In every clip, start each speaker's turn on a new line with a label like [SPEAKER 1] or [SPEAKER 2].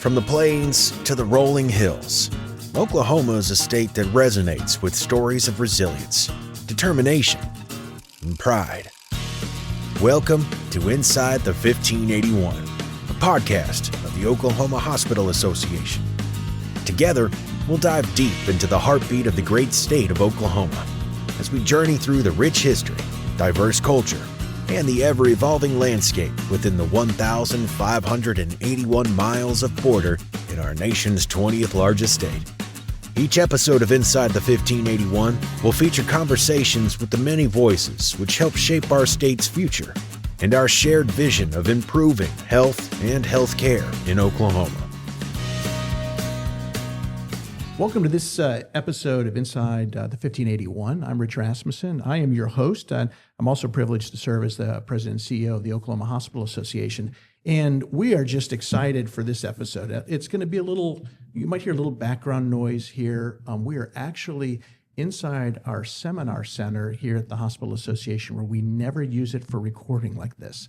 [SPEAKER 1] From the plains to the rolling hills, Oklahoma is a state that resonates with stories of resilience, determination, and pride. Welcome to Inside the 1581, a podcast of the Oklahoma Hospital Association. Together, we'll dive deep into the heartbeat of the great state of Oklahoma as we journey through the rich history, diverse culture, and the ever-evolving landscape within the 1,581 miles of border in our nation's 20th largest state. Each episode of Inside the 1581 will feature conversations with the many voices which help shape our state's future and our shared vision of improving health and healthcare in Oklahoma.
[SPEAKER 2] Welcome to this episode of Inside the 1581. I'm Rich Rasmussen. I am your host. I'm also privileged to serve as the president and CEO of the Oklahoma Hospital Association. And we are just excited for this episode. It's going to be you might hear a little background noise here. We are actually inside our seminar center here at the Hospital Association, where we never use it for recording like this.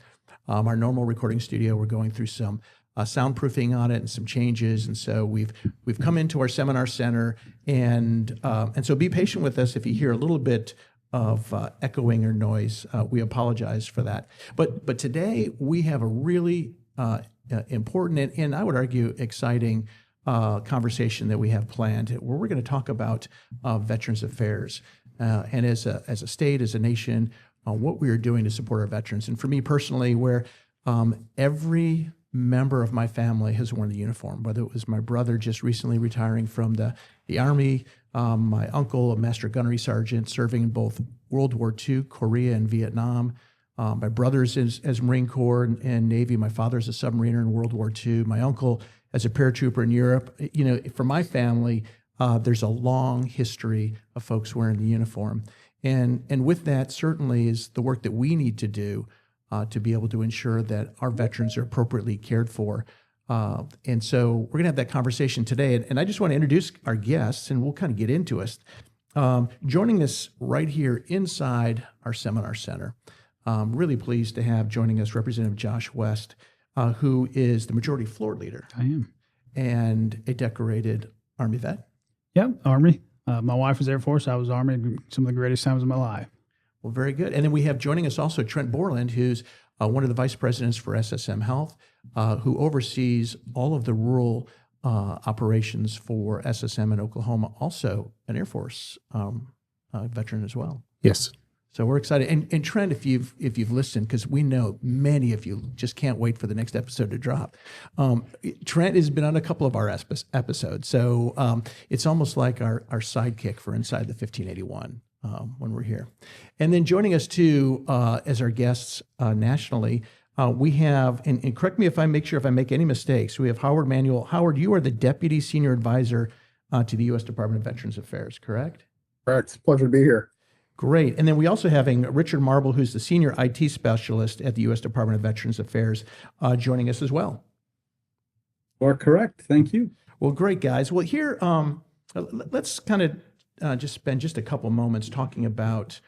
[SPEAKER 2] Our normal recording studio, we're going through some soundproofing on it and some changes, and so we've come into our seminar center, and so be patient with us if you hear a little bit of echoing or noise. We apologize for that. But today we have a really important and I would argue exciting conversation that we have planned, where we're going to talk about Veterans Affairs and as a state, as a nation, what we are doing to support our veterans. And for me personally, where every member of my family has worn the uniform, whether it was my brother just recently retiring from the Army, my uncle, a master gunnery sergeant serving in both World War II, Korea, and Vietnam, my brother's as Marine Corps and Navy, my father's a submariner in World War II, my uncle as a paratrooper in Europe. You know, for my family, there's a long history of folks wearing the uniform. And with that certainly is the work that we need to do to be able to ensure that our veterans are appropriately cared for. And so we're going to have that conversation today. And I just want to introduce our guests, and we'll kind of get into us. Joining us right here inside our seminar center, really pleased to have joining us Representative Josh West, who is the Majority Floor Leader.
[SPEAKER 3] I am.
[SPEAKER 2] And a decorated Army vet.
[SPEAKER 3] Yep, Army. My wife was Air Force. I was Army. Some of the greatest times of my life.
[SPEAKER 2] Well, very good. And then we have joining us also Trent Borland, who's one of the vice presidents for SSM Health, who oversees all of the rural operations for SSM in Oklahoma, also an Air Force veteran as well.
[SPEAKER 4] Yes.
[SPEAKER 2] So we're excited. And Trent, if you've listened, because we know many of you just can't wait for the next episode to drop. Trent has been on a couple of our episodes, so it's almost like our sidekick for Inside the 1581. When we're here. And then joining us too, as our guests nationally, we have, and correct me if I make any mistakes, we have Howard Manuel. Howard, you are the Deputy Senior Advisor to the U.S. Department of Veterans Affairs, correct?
[SPEAKER 4] Correct. Pleasure to be here.
[SPEAKER 2] Great. And then we also having Richard Marble, who's the Senior IT Specialist at the U.S. Department of Veterans Affairs, joining us as well.
[SPEAKER 4] You are correct. Thank you.
[SPEAKER 2] Well, great, guys. Well, here, let's kind of just spend just a couple moments talking about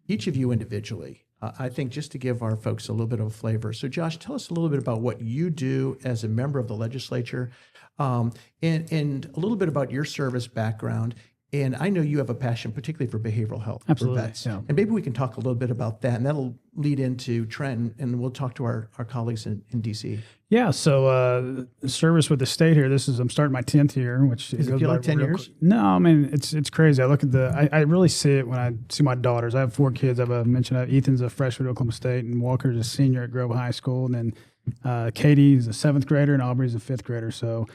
[SPEAKER 2] each of you individually. I think just to give our folks a little bit of a flavor. So Josh, tell us a little bit about what you do as a member of the legislature, and a little bit about your service background. And I know you have a passion particularly for behavioral health.
[SPEAKER 3] Absolutely,
[SPEAKER 2] for vets.
[SPEAKER 3] yeah.
[SPEAKER 2] And maybe we can talk a little bit about that, and that'll lead into Trent, and we'll talk to our colleagues in D.C.
[SPEAKER 3] Yeah, so service with the state here, I'm starting my 10th year, which
[SPEAKER 2] Does it feel like 10 years?
[SPEAKER 3] No, I mean, it's crazy. I look at I really see it when I see my daughters. I have 4 kids. I've mentioned Ethan's a freshman at Oklahoma State, and Walker's a senior at Grove High School, and then Katie's a 7th grader, and Aubrey's a 5th grader. So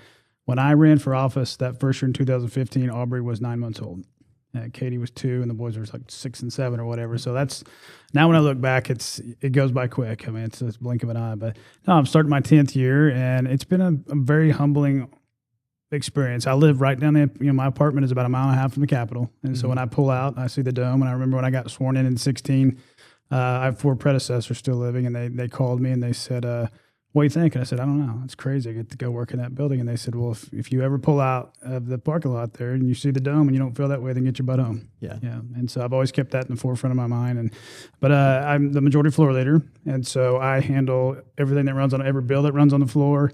[SPEAKER 3] when I ran for office that first year in 2015, Aubrey was 9 months old. Katie was 2, and the boys were like 6 and 7 or whatever. So that's now when I look back, it goes by quick. I mean, it's a blink of an eye. But no, I'm starting my 10th year, and it's been a very humbling experience. I live right down there. My apartment is about 1.5 miles from the Capitol, and so when I pull out, I see the dome. And I remember when I got sworn in 16, I have 4 predecessors still living, and they called me and they said, what do you think? And I said, I don't know. It's crazy. I get to go work in that building. And they said, well, if you ever pull out of the parking lot there and you see the dome and you don't feel that way, then get your butt home.
[SPEAKER 2] Yeah.
[SPEAKER 3] And so I've always kept that in the forefront of my mind. But I'm the majority floor leader. And so I handle everything that runs on every bill that runs on the floor,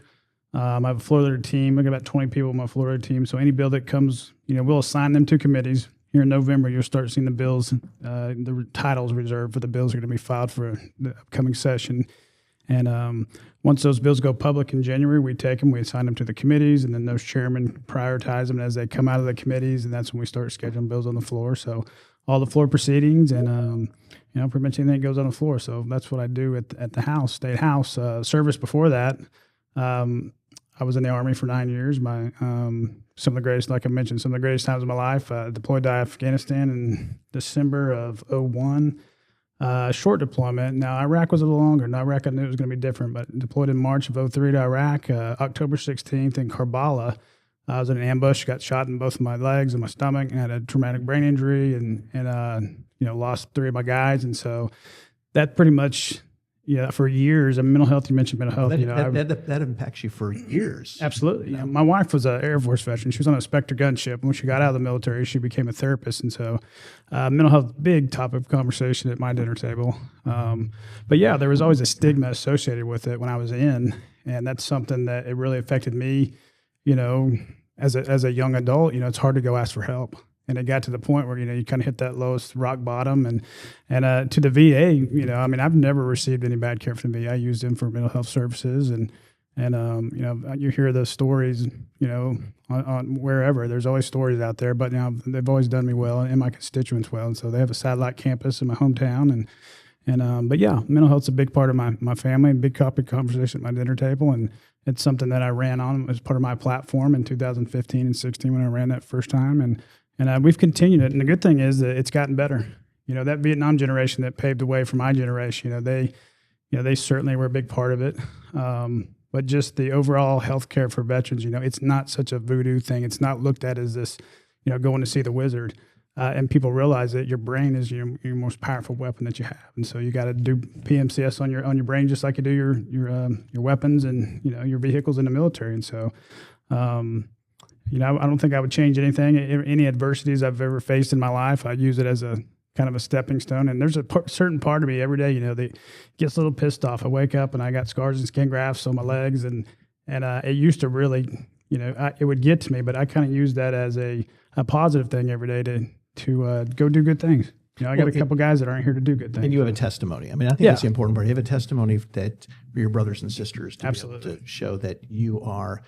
[SPEAKER 3] I have a floor leader team. I got about 20 people on my floor leader team. So any bill that comes, we'll assign them to committees. Here in November, you'll start seeing the bills, the titles reserved for the bills are going to be filed for the upcoming session. And once those bills go public in January, we take them, we assign them to the committees, and then those chairmen prioritize them as they come out of the committees, and that's when we start scheduling bills on the floor. So all the floor proceedings and, pretty much anything that goes on the floor. So that's what I do at the House, State House. Service before that, I was in the Army for 9 years. Some of the greatest, like I mentioned, some of the greatest times of my life. Deployed to Afghanistan in December of 2001. Short deployment. Now, Iraq was a little longer. In Iraq, I knew it was going to be different, but deployed in March of 2003 to Iraq, October 16th in Karbala. I was in an ambush, got shot in both of my legs and my stomach, and had a traumatic brain injury, and lost 3 of my guys. And so that pretty much, for years, mental health, you mentioned mental health.
[SPEAKER 2] That impacts you for years.
[SPEAKER 3] Absolutely. My wife was an Air Force veteran. She was on a Spectre gunship. When she got out of the military, she became a therapist. And so mental health, big topic of conversation at my dinner table. But yeah, there was always a stigma associated with it when I was in. And that's something that it really affected me, as a young adult. It's hard to go ask for help. And it got to the point where, you kind of hit that lowest rock bottom. And to the VA, I've never received any bad care from the VA. I used them for mental health services. And you hear those stories, on wherever. There's always stories out there. But they've always done me well and my constituents well. And so they have a satellite campus in my hometown. But yeah, mental health's a big part of my family, a big topic conversation at my dinner table. And it's something that I ran on as part of my platform in 2015 and 16 when I ran that first time. And we've continued it. And the good thing is that it's gotten better. That Vietnam generation that paved the way for my generation, they certainly were a big part of it. But just the overall health care for veterans, it's not such a voodoo thing. It's not looked at as this, going to see the wizard. And people realize that your brain is your most powerful weapon that you have. And so you got to do PMCS on your brain, just like you do your weapons and, your vehicles in the military. And so, I don't think I would change anything. Any adversities I've ever faced in my life, I use it as a kind of a stepping stone. And there's a certain part of me every day, that gets a little pissed off. I wake up and I got scars and skin grafts on my legs, and it used to really, it would get to me. But I kind of use that as a positive thing every day to go do good things. I got a couple guys that aren't here to do good things.
[SPEAKER 2] And you have a testimony. I think that's the important part. You have a testimony that for your brothers and sisters to
[SPEAKER 3] Absolutely.
[SPEAKER 2] be able to show that you are.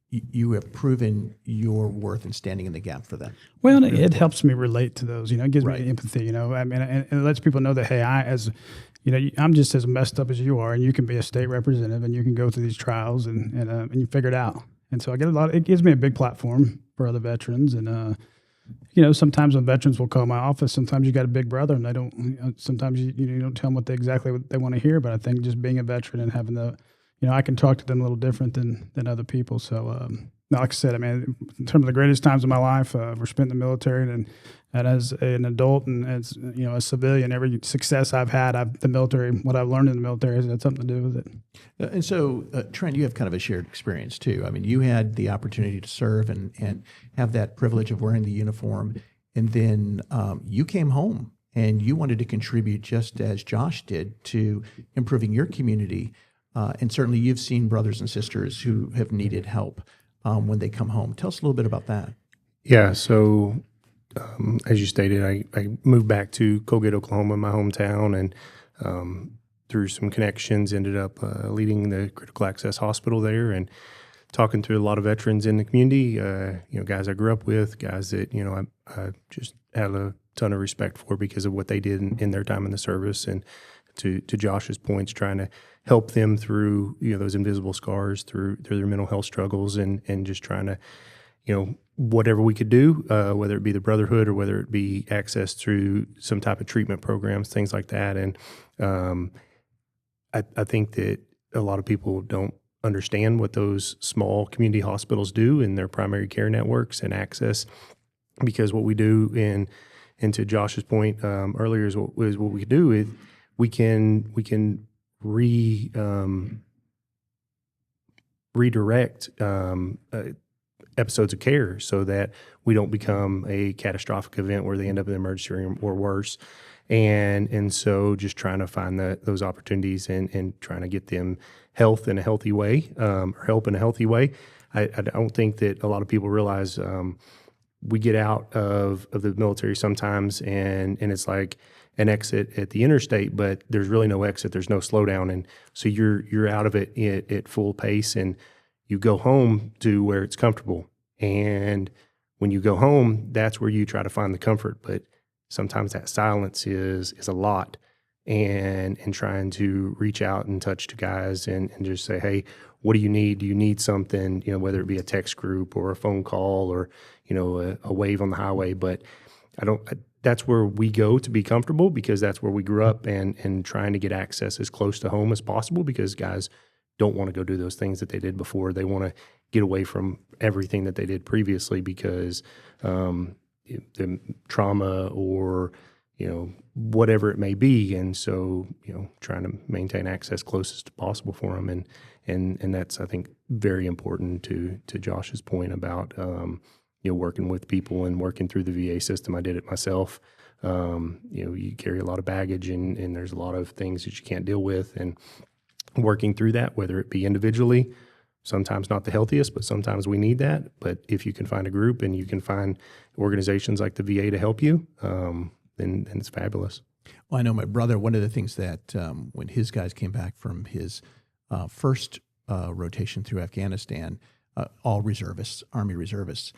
[SPEAKER 2] You have proven your worth in standing in the gap for them.
[SPEAKER 3] Well, it helps me relate to those. It gives
[SPEAKER 2] Right.
[SPEAKER 3] me empathy. And it lets people know that, hey, I'm just as messed up as you are, and you can be a state representative, and you can go through these trials, and you figure it out. And so I get it gives me a big platform for other veterans, and sometimes when veterans will call my office, sometimes you got a big brother, and they don't. Sometimes you don't tell them what they want to hear. But I think just being a veteran and having I can talk to them a little different than other people. So, like I said, in terms of the greatest times of my life, were spent in the military, and as an adult and as a civilian, every success I've had, the military, what I've learned in the military has had something to do with it.
[SPEAKER 2] And so, Trent, you have kind of a shared experience too. You had the opportunity to serve and have that privilege of wearing the uniform, and then you came home and you wanted to contribute just as Josh did to improving your community. And certainly you've seen brothers and sisters who have needed help when they come home. Tell us a little bit about that.
[SPEAKER 5] Yeah, so as you stated, I moved back to Colgate, Oklahoma, my hometown, and through some connections ended up leading the critical access hospital there and talking to a lot of veterans in the community, guys I grew up with, guys that, I just had a ton of respect for because of what they did in their time in the service. And to Josh's points, trying to help them through, those invisible scars, through their mental health struggles, and just trying to, whatever we could do, whether it be the brotherhood or whether it be access through some type of treatment programs, things like that. And I think that a lot of people don't understand what those small community hospitals do in their primary care networks and access, because what we do, and to Josh's point earlier, is what we do is we can redirect episodes of care so that we don't become a catastrophic event where they end up in the emergency room or worse. And so just trying to find those opportunities and trying to get them health in a healthy way, or help in a healthy way. I don't think that a lot of people realize we get out of the military sometimes and it's like an exit at the interstate, but there's really no exit. There's no slowdown. And so you're out of it at full pace, and you go home to where it's comfortable. And when you go home, that's where you try to find the comfort. But sometimes that silence is a lot, and trying to reach out and touch to guys and just say, hey, what do you need? Do you need something? Whether it be a text group or a phone call or, a wave on the highway. But that's where we go to be comfortable, because that's where we grew up, and trying to get access as close to home as possible, because guys don't want to go do those things that they did before. They want to get away from everything that they did previously because the trauma or, whatever it may be. And so, trying to maintain access closest possible for them. And that's, I think, very important to Josh's point about, working with people and working through the VA system. I did it myself. You carry a lot of baggage and there's a lot of things that you can't deal with, and working through that, whether it be individually, sometimes not the healthiest, but sometimes we need that. But if you can find a group and you can find organizations like the VA to help you, then it's fabulous.
[SPEAKER 2] Well, I know my brother, one of the things that when his guys came back from his first rotation through Afghanistan, all reservists, Army reservists,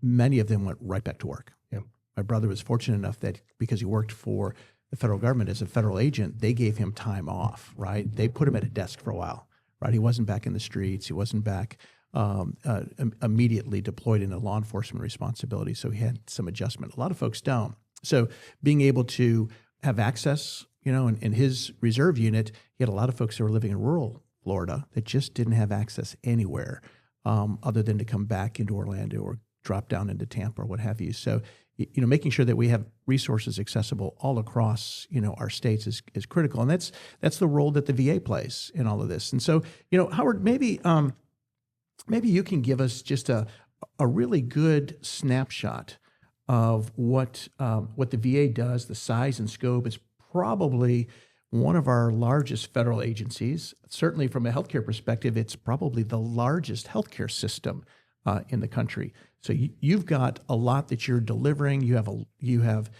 [SPEAKER 2] many of them went right back to work.
[SPEAKER 5] Yeah.
[SPEAKER 2] My brother was fortunate enough that because he worked for the federal government as a federal agent, they gave him time off, right? They put him at a desk for a while, right? He wasn't back in the streets. He wasn't back immediately deployed in a law enforcement responsibility. So he had some adjustment. A lot of folks don't. So being able to have access, in his reserve unit, he had a lot of folks who were living in rural Florida that just didn't have access anywhere other than to come back into Orlando or drop down into Tampa or what have you. So, making sure that we have resources accessible all across, our states is critical. And that's the role that the VA plays in all of this. And so, Howard, maybe you can give us just a really good snapshot of what the VA does, the size and scope. It's probably one of our largest federal agencies. Certainly from a healthcare perspective, it's probably the largest healthcare system in the country. So you've got a lot that you're delivering. You have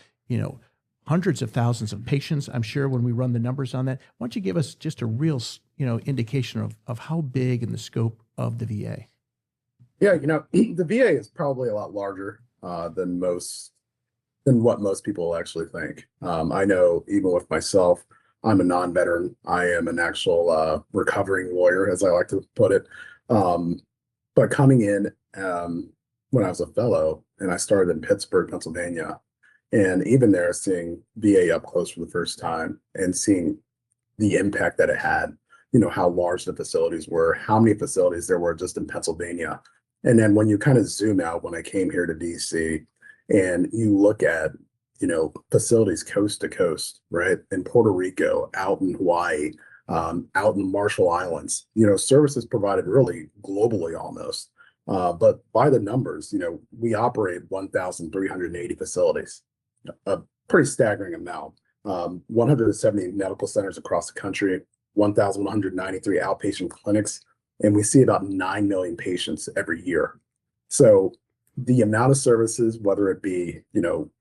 [SPEAKER 2] hundreds of thousands of patients, I'm sure, when we run the numbers on that. Why don't you give us just a real indication of how big and the scope of the VA?
[SPEAKER 4] Yeah, the VA is probably a lot larger than what most people actually think. I know even with myself, I'm a non-veteran. I am an actual recovering lawyer, as I like to put it. But coming in when I was a fellow, and I started in Pittsburgh, Pennsylvania, and even there seeing VA up close for the first time and seeing the impact that it had, how large the facilities were, how many facilities there were just in Pennsylvania. And then when you kind of zoom out, when I came here to DC and you look at, facilities coast to coast, right? In Puerto Rico, out in Hawaii, out in Marshall Islands, services provided really globally almost. But by the numbers, we operate 1,380 facilities, a pretty staggering amount. 170 medical centers across the country, 1,193 outpatient clinics, and we see about 9 million patients every year. So the amount of services, whether it be,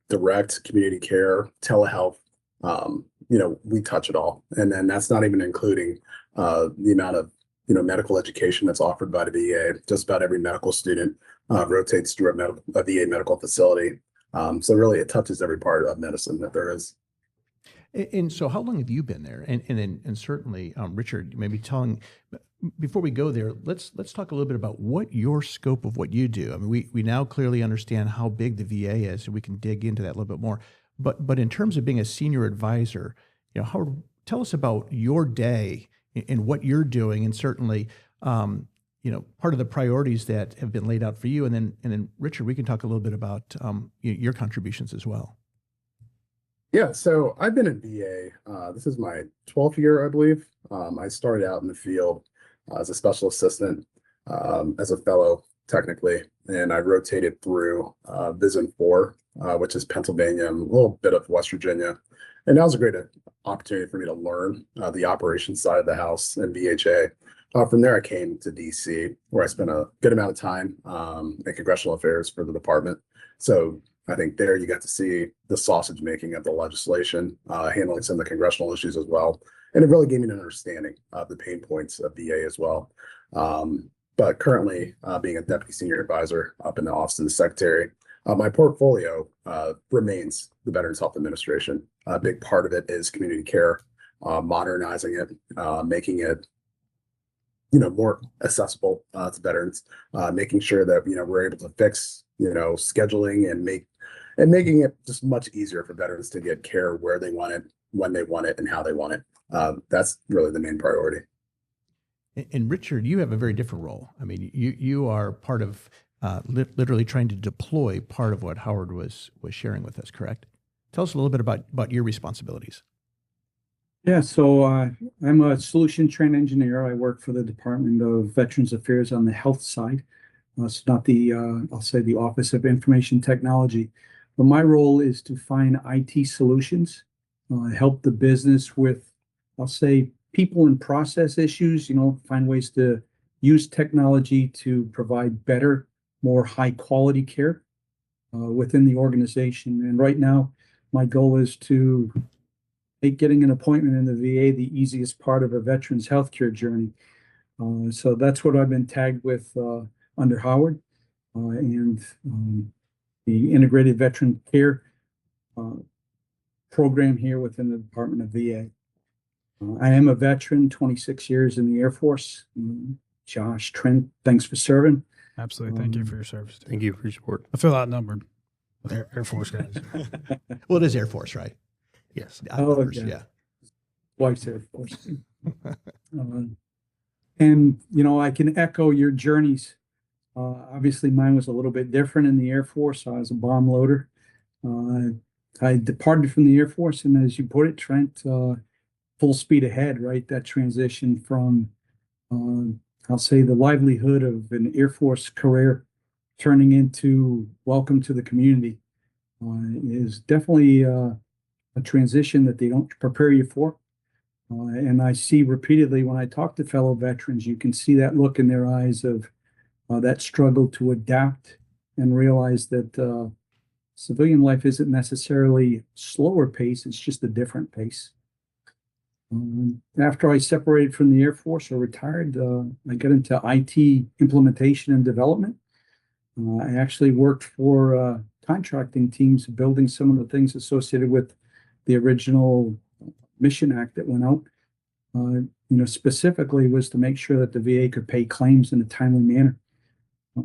[SPEAKER 4] direct community care, telehealth, we touch it all. And then that's not even including the amount of, medical education that's offered by the VA. Just about every medical student rotates through a VA medical facility. So really it touches every part of medicine that there is.
[SPEAKER 2] And so how long have you been there? And certainly, Richard, maybe before we go there, let's talk a little bit about what your scope of what you do. I mean, we now clearly understand how big the VA is, and we can dig into that a little bit more. But in terms of being a senior advisor, Howard, tell us about your day and what you're doing, and certainly, part of the priorities that have been laid out for you. And then Richard, we can talk a little bit about your contributions as well.
[SPEAKER 4] Yeah, so I've been in VA. This is my 12th year, I believe. I started out in the field as a special assistant, as a fellow technically, and I rotated through Vision 4, which is Pennsylvania, and a little bit of West Virginia. And that was a great opportunity for me to learn the operations side of the house and VHA. From there, I came to DC, where I spent a good amount of time in congressional affairs for the department. So I think there you got to see the sausage making of the legislation, handling some of the congressional issues as well. And it really gave me an understanding of the pain points of VA as well. But currently, being a deputy senior advisor up in the office of the secretary, my portfolio remains the Veterans Health Administration. A big part of it is community care, modernizing it, making it more accessible to veterans, making sure that we're able to fix scheduling and making it just much easier for veterans to get care where they want it, when they want it, and how they want it. That's really the main priority.
[SPEAKER 2] And Richard, you have a very different role. I mean, you are part of literally trying to deploy part of what Howard was sharing with us, correct? Tell us a little bit about your responsibilities.
[SPEAKER 6] Yeah, so I'm a solution trained engineer. I work for the Department of Veterans Affairs on the health side. It's not the, I'll say the Office of Information Technology. But my role is to find IT solutions, help the business with, I'll say, people and process issues, find ways to use technology to provide better, more high quality care within the organization. And right now, my goal is to make getting an appointment in the VA the easiest part of a veteran's healthcare journey. So that's what I've been tagged with under Howard and the Integrated Veteran Care program here within the Department of VA. I am a veteran, 26 years in the Air Force. Josh, Trent, thanks for serving.
[SPEAKER 3] Absolutely. Thank you for your service.
[SPEAKER 5] Thank you for your support.
[SPEAKER 3] I feel outnumbered with Air Force guys.
[SPEAKER 2] Well, it is Air Force, right?
[SPEAKER 5] Yes.
[SPEAKER 2] Yeah.
[SPEAKER 6] Wife's Air Force. And, I can echo your journeys. Obviously, mine was a little bit different in the Air Force. I was a bomb loader. I departed from the Air Force, and as you put it, Trent, full speed ahead, right? That transition from, I'll say, the livelihood of an Air Force career turning into welcome to the community is definitely a transition that they don't prepare you for. And I see repeatedly when I talk to fellow veterans, you can see that look in their eyes of that struggle to adapt and realize that civilian life isn't necessarily slower pace, it's just a different pace. After I separated from the Air Force or retired, I got into IT implementation and development. I actually worked for contracting teams building some of the things associated with the original Mission Act that went out. Specifically was to make sure that the VA could pay claims in a timely manner.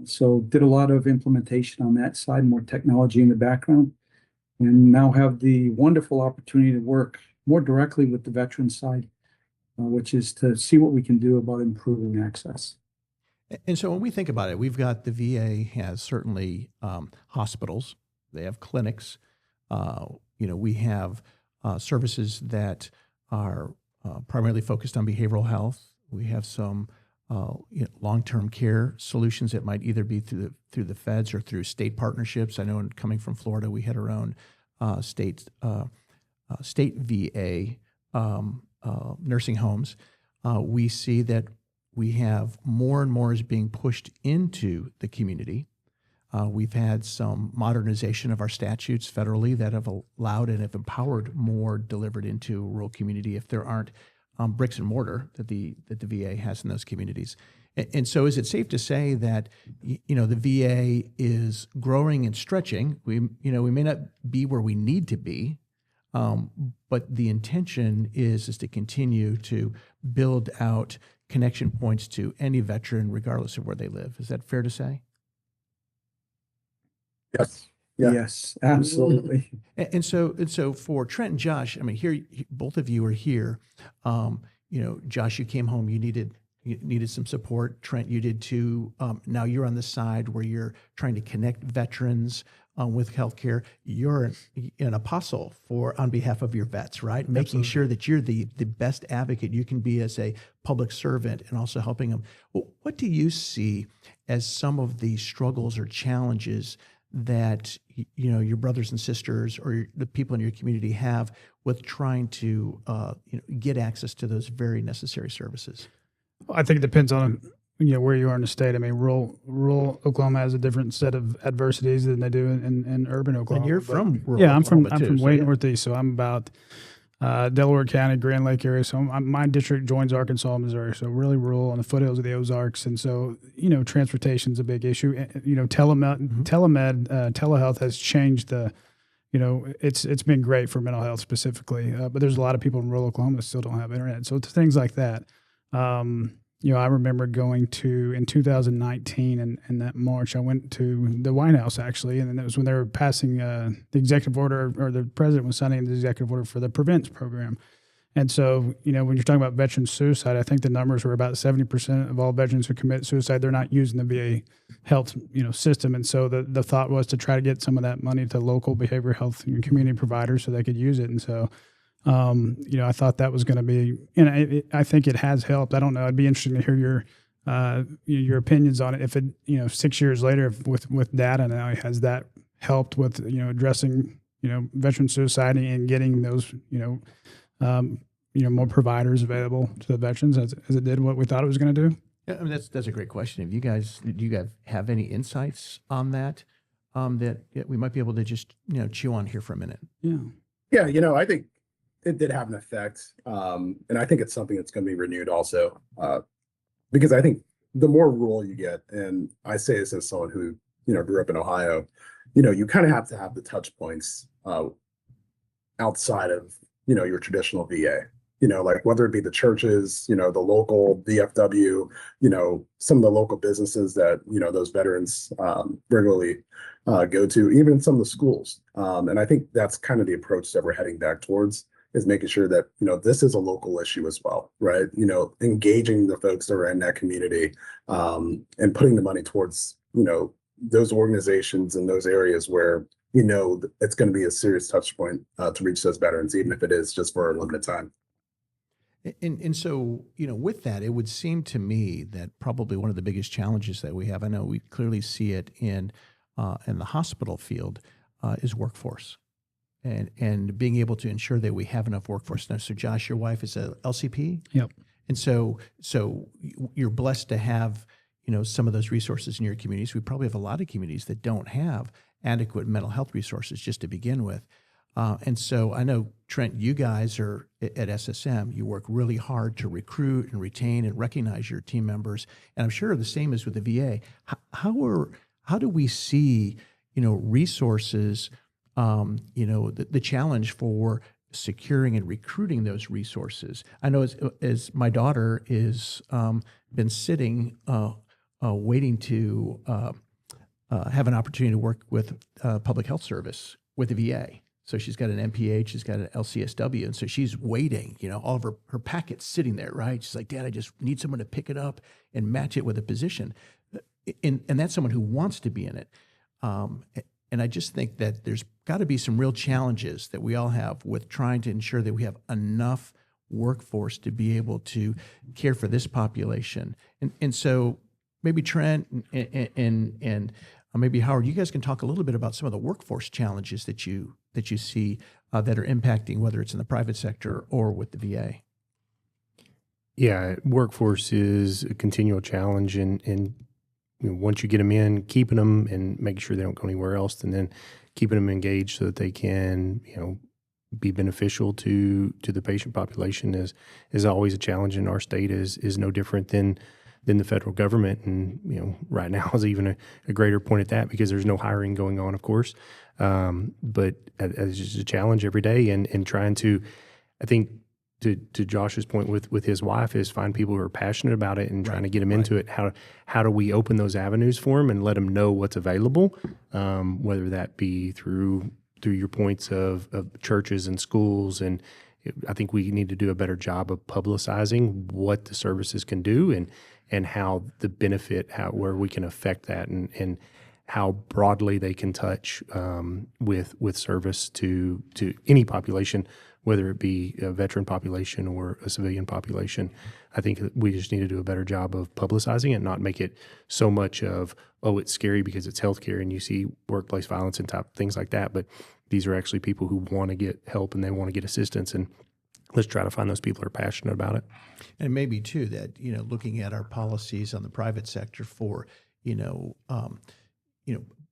[SPEAKER 6] So did a lot of implementation on that side, more technology in the background, and now have the wonderful opportunity to work more directly with the veteran side, which is to see what we can do about improving access.
[SPEAKER 2] And so when we think about it, we've got the VA has certainly hospitals, they have clinics, we have services that are primarily focused on behavioral health. We have some long-term care solutions that might either be through the feds or through state partnerships. I know coming from Florida, we had our own state VA nursing homes. We see that we have more and more is being pushed into the community. We've had some modernization of our statutes federally that have allowed and have empowered more delivered into rural community if there aren't bricks and mortar that the VA has in those communities. And so is it safe to say that the VA is growing and stretching? We may not be where we need to be, but the intention is to continue to build out connection points to any veteran regardless of where they live. Is that fair to say?
[SPEAKER 4] Yes. Yeah.
[SPEAKER 6] Yes, absolutely.
[SPEAKER 2] And so for Trent and Josh, I mean, here both of you are here. Josh, you came home. You needed some support. Trent, you did too. Now you're on the side where you're trying to connect veterans with healthcare, you're an apostle on behalf of your vets, right? Making sure that you're the best advocate you can be as a public servant and also helping them. Well, what do you see as some of the struggles or challenges that your brothers and sisters or the people in your community have with trying to get access to those very necessary services?
[SPEAKER 3] I think it depends on where you are in the state. I mean, rural Oklahoma has a different set of adversities than they do in urban Oklahoma.
[SPEAKER 2] And you're from rural
[SPEAKER 3] yeah,
[SPEAKER 2] Oklahoma
[SPEAKER 3] I'm
[SPEAKER 2] too,
[SPEAKER 3] from
[SPEAKER 2] so
[SPEAKER 3] way
[SPEAKER 2] yeah.
[SPEAKER 3] northeast, so I'm about Delaware County, Grand Lake area. So my district joins Arkansas, Missouri, so really rural on the foothills of the Ozarks. And so, transportation's a big issue. Telehealth has changed it's been great for mental health specifically, but there's a lot of people in rural Oklahoma that still don't have internet. So it's things like that. I remember going in 2019 and that March, I went to the White House actually, and then it was when they were passing the executive order, or the president was signing the executive order for the Prevents program. And so, when you're talking about veteran suicide, I think the numbers were about 70% of all veterans who commit suicide, they're not using the VA health, system. And so the thought was to try to get some of that money to local behavioral health and community providers so they could use it. And so, I thought that was going to be, and I think it has helped. I don't know. It'd be interesting to hear your opinions on it. If it, 6 years later with data now, has that helped with, addressing, veteran suicide and getting those, more providers available to the veterans as it did what we thought it was going to do?
[SPEAKER 2] Yeah, I mean, that's a great question. Do you guys have any insights on that that we might be able to just chew on here for a minute?
[SPEAKER 4] Yeah, I think it did have an effect, and I think it's something that's going to be renewed also, because I think the more rural you get, and I say this as someone who grew up in Ohio, you kind of have to have the touch points outside of your traditional VA. Like whether it be the churches, the local DFW, some of the local businesses that, those veterans regularly go to, even some of the schools. And I think that's kind of the approach that we're heading back towards, is making sure that, this is a local issue as well, right? Engaging the folks that are in that community and putting the money towards, those organizations and those areas where it's going to be a serious touch point to reach those veterans, even if it is just for a limited time.
[SPEAKER 2] And so, with that, it would seem to me that probably one of the biggest challenges that we have, I know we clearly see it in the hospital field, is workforce. And being able to ensure that we have enough workforce. Now, so Josh, your wife is a LCP?
[SPEAKER 3] Yep.
[SPEAKER 2] And so you're blessed to have, some of those resources in your communities. We probably have a lot of communities that don't have adequate mental health resources just to begin with. And so I know, Trent, you guys are at SSM, you work really hard to recruit and retain and recognize your team members. And I'm sure the same is with the VA. How do we see, resources, the challenge for securing and recruiting those resources? I know as my daughter is been sitting, waiting to have an opportunity to work with public health service with the VA. So she's got an MPH, she's got an LCSW, and so she's waiting, all of her packets sitting there, right? She's like, Dad, I just need someone to pick it up and match it with a position. And that's someone who wants to be in it. And I just think that there's got to be some real challenges that we all have with trying to ensure that we have enough workforce to be able to care for this population. And so maybe Trent and maybe Howard, you guys can talk a little bit about some of the workforce challenges that you see that are impacting, whether it's in the private sector or with the VA.
[SPEAKER 5] Yeah, workforce is a continual challenge, and once you get them in, keeping them and making sure they don't go anywhere else, and then keeping them engaged so that they can, be beneficial to the patient population is always a challenge. In our state is no different than the federal government. And, right now is even a greater point at that, because there's no hiring going on, of course. But it's just a challenge every day, and trying to, I think, to Josh's point with his wife, is find people who are passionate about it and trying to get them into it. How do we open those avenues for them and let them know what's available, whether that be through your points of churches and schools. And I think we need to do a better job of publicizing what the services can do and how the benefit, where we can affect that. And how broadly they can touch with service to any population, whether it be a veteran population or a civilian population. I think that we just need to do a better job of publicizing it, not make it so much of, oh, it's scary because it's healthcare and you see workplace violence and type things like that. But these are actually people who want to get help and they want to get assistance. And let's try to find those people who are passionate about it.
[SPEAKER 2] And maybe too that, looking at our policies on the private sector for,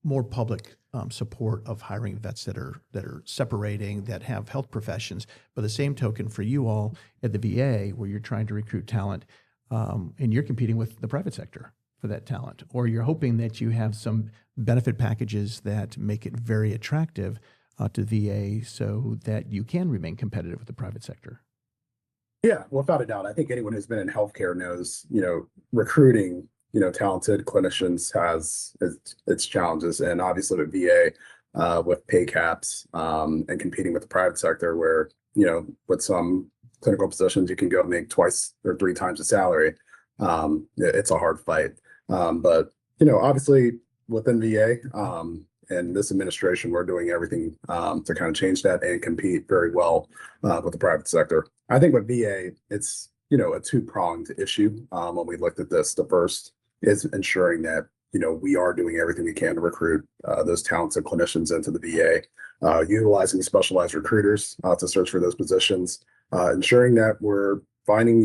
[SPEAKER 2] more public support of hiring vets that are separating, that have health professions. By the same token, for you all at the VA, where you're trying to recruit talent, and you're competing with the private sector for that talent, or you're hoping that you have some benefit packages that make it very attractive to VA so that you can remain competitive with the private sector.
[SPEAKER 4] Yeah, without a doubt. I think anyone who's been in healthcare knows, recruiting, talented clinicians has its challenges. And obviously with VA, with pay caps and competing with the private sector where, with some clinical positions, you can go make 2 or 3 times the salary. It's a hard fight. But, obviously within VA and this administration, we're doing everything to kind of change that and compete very well with the private sector. I think with VA, it's, a 2-pronged issue when we looked at this. The first is ensuring that, we are doing everything we can to recruit those talented clinicians into the VA, utilizing specialized recruiters to search for those positions, ensuring that we're finding,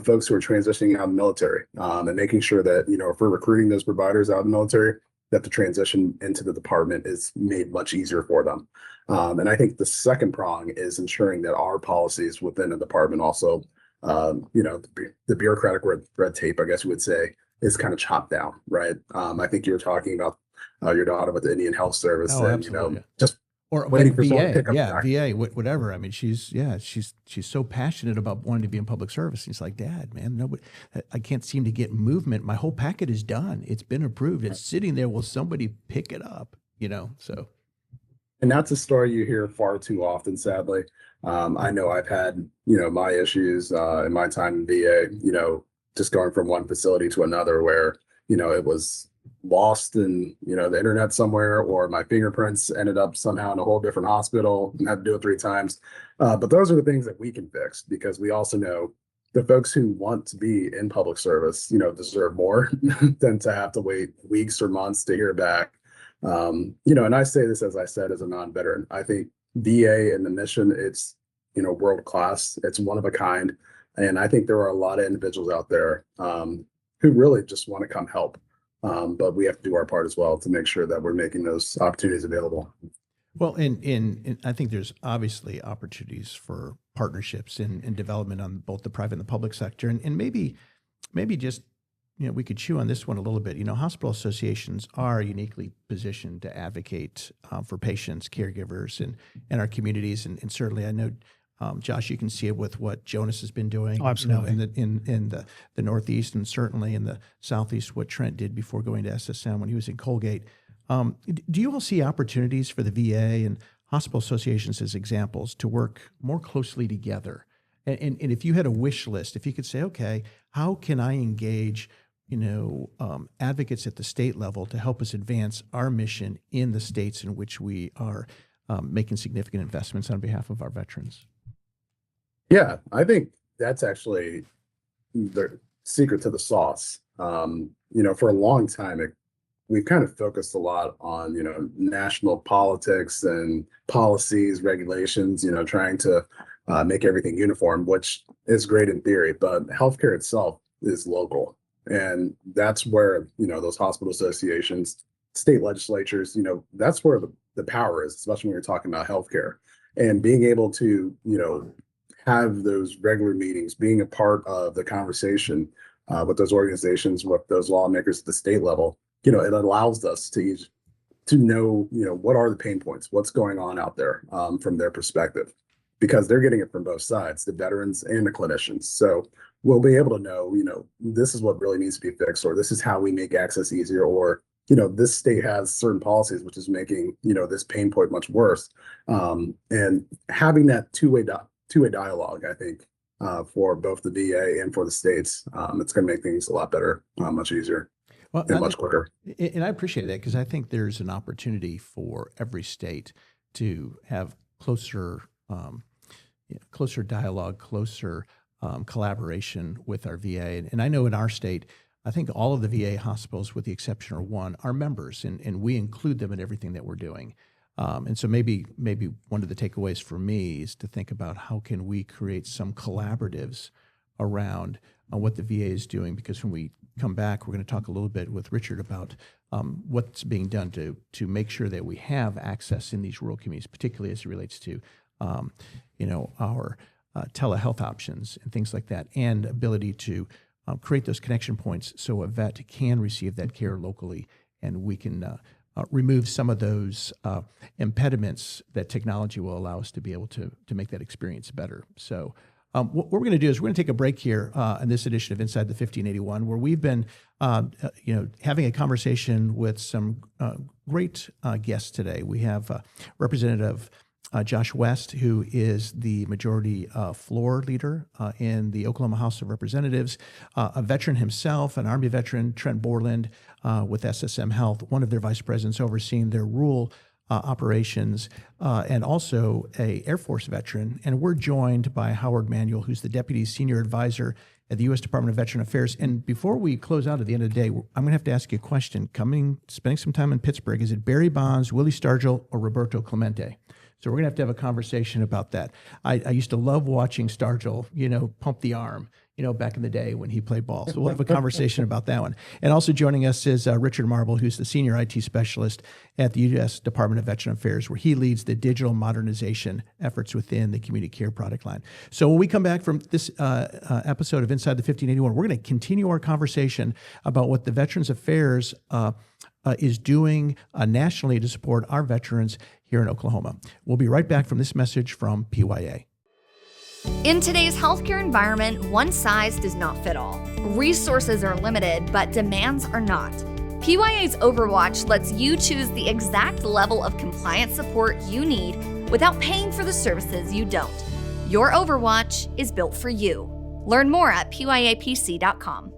[SPEAKER 4] folks who are transitioning out of the military and making sure that, if we're recruiting those providers out of the military, that the transition into the department is made much easier for them. And I think the second prong is ensuring that our policies within the department also, the bureaucratic red tape, I guess you would say, is kind of chopped down, right? I think you're talking about your daughter with the Indian Health Service,
[SPEAKER 2] Oh,
[SPEAKER 4] and
[SPEAKER 2] absolutely.
[SPEAKER 4] just
[SPEAKER 2] Or
[SPEAKER 4] waiting for someone to
[SPEAKER 2] VA,
[SPEAKER 4] pick up the back.
[SPEAKER 2] VA, whatever. I mean, she's so passionate about wanting to be in public service. He's like, Dad, man, nobody, I can't seem to get movement. My whole packet is done. It's been approved. It's sitting there. Will somebody pick it up? So.
[SPEAKER 4] And that's a story you hear far too often, sadly. I know I've had, my issues in my time in VA, just going from one facility to another where, it was lost in, the internet somewhere, or my fingerprints ended up somehow in a whole different hospital and had to do it 3 times. But those are the things that we can fix, because we also know the folks who want to be in public service, deserve more than to have to wait weeks or months to hear back. And I say this, as I said, as a non-veteran. I think VA and the mission, it's, world class. It's one of a kind. And I think there are a lot of individuals out there who really just want to come help. But we have to do our part as well to make sure that we're making those opportunities available.
[SPEAKER 2] Well, and I think there's obviously opportunities for partnerships and development on both the private and the public sector. And maybe just, we could chew on this one a little bit. Hospital associations are uniquely positioned to advocate for patients, caregivers, and our communities. And certainly I know, Josh, you can see it with what Jonas has been doing.
[SPEAKER 3] Oh, absolutely.
[SPEAKER 2] In the Northeast, and certainly in the Southeast, what Trent did before going to SSM when he was in Colgate. Do you all see opportunities for the VA and hospital associations as examples to work more closely together? And if you had a wish list, if you could say, okay, how can I engage, advocates at the state level to help us advance our mission in the states in which we are making significant investments on behalf of our veterans?
[SPEAKER 4] Yeah, I think that's actually the secret to the sauce. For a long time, we've kind of focused a lot on, national politics and policies, regulations, trying to make everything uniform, which is great in theory, but healthcare itself is local. And that's where, those hospital associations, state legislatures, that's where the power is, especially when you're talking about healthcare. And being able to, have those regular meetings, being a part of the conversation with those organizations, with those lawmakers at the state level, it allows us to know, what are the pain points, what's going on out there from their perspective, because they're getting it from both sides, the veterans and the clinicians. So we'll be able to know, this is what really needs to be fixed, or this is how we make access easier, or, this state has certain policies which is making, this pain point much worse. And having that two-way dialogue, I think, for both the VA and for the states, it's going to make things a lot better, much easier.
[SPEAKER 2] Well,
[SPEAKER 4] and much quicker.
[SPEAKER 2] And I appreciate that, because I think there's an opportunity for every state to have closer dialogue, closer collaboration with our VA. And I know in our state, I think all of the VA hospitals, with the exception of one, are members, and we include them in everything that we're doing. And so maybe one of the takeaways for me is to think about how can we create some collaboratives around what the VA is doing, because when we come back, we're going to talk a little bit with Richard about what's being done to make sure that we have access in these rural communities, particularly as it relates to our telehealth options and things like that, and ability to create those connection points so a vet can receive that care locally, and we can remove some of those impediments that technology will allow us to be able to make that experience better. So what we're going to do is we're going to take a break here in this edition of Inside the 1581, where we've been having a conversation with some great guests today. We have Representative Josh West, who is the majority floor leader in the Oklahoma House of Representatives, a veteran himself, an Army veteran, Trent Borland, with SSM Health, one of their vice presidents overseeing their rural operations, and also a Air Force veteran. And we're joined by Howard Manuel, who's the Deputy Senior Advisor at the U.S. Department of Veteran Affairs. And before we close out at the end of the day, I'm going to have to ask you a question. Spending some time in Pittsburgh, is it Barry Bonds, Willie Stargell, or Roberto Clemente? So we're going to have a conversation about that. I used to love watching Stargell, pump the arm, back in the day when he played ball. So we'll have a conversation about that one. And also joining us is Richard Marble, who's the Senior IT Specialist at the U.S. Department of Veteran Affairs, where he leads the digital modernization efforts within the community care product line. So when we come back from this episode of Inside the 1581, we're going to continue our conversation about what the Veterans Affairs is doing nationally to support our veterans here in Oklahoma. We'll be right back from this message from PYA.
[SPEAKER 7] In today's healthcare environment, one size does not fit all. Resources are limited, but demands are not. PYA's Overwatch lets you choose the exact level of compliance support you need without paying for the services you don't. Your Overwatch is built for you. Learn more at pyapc.com.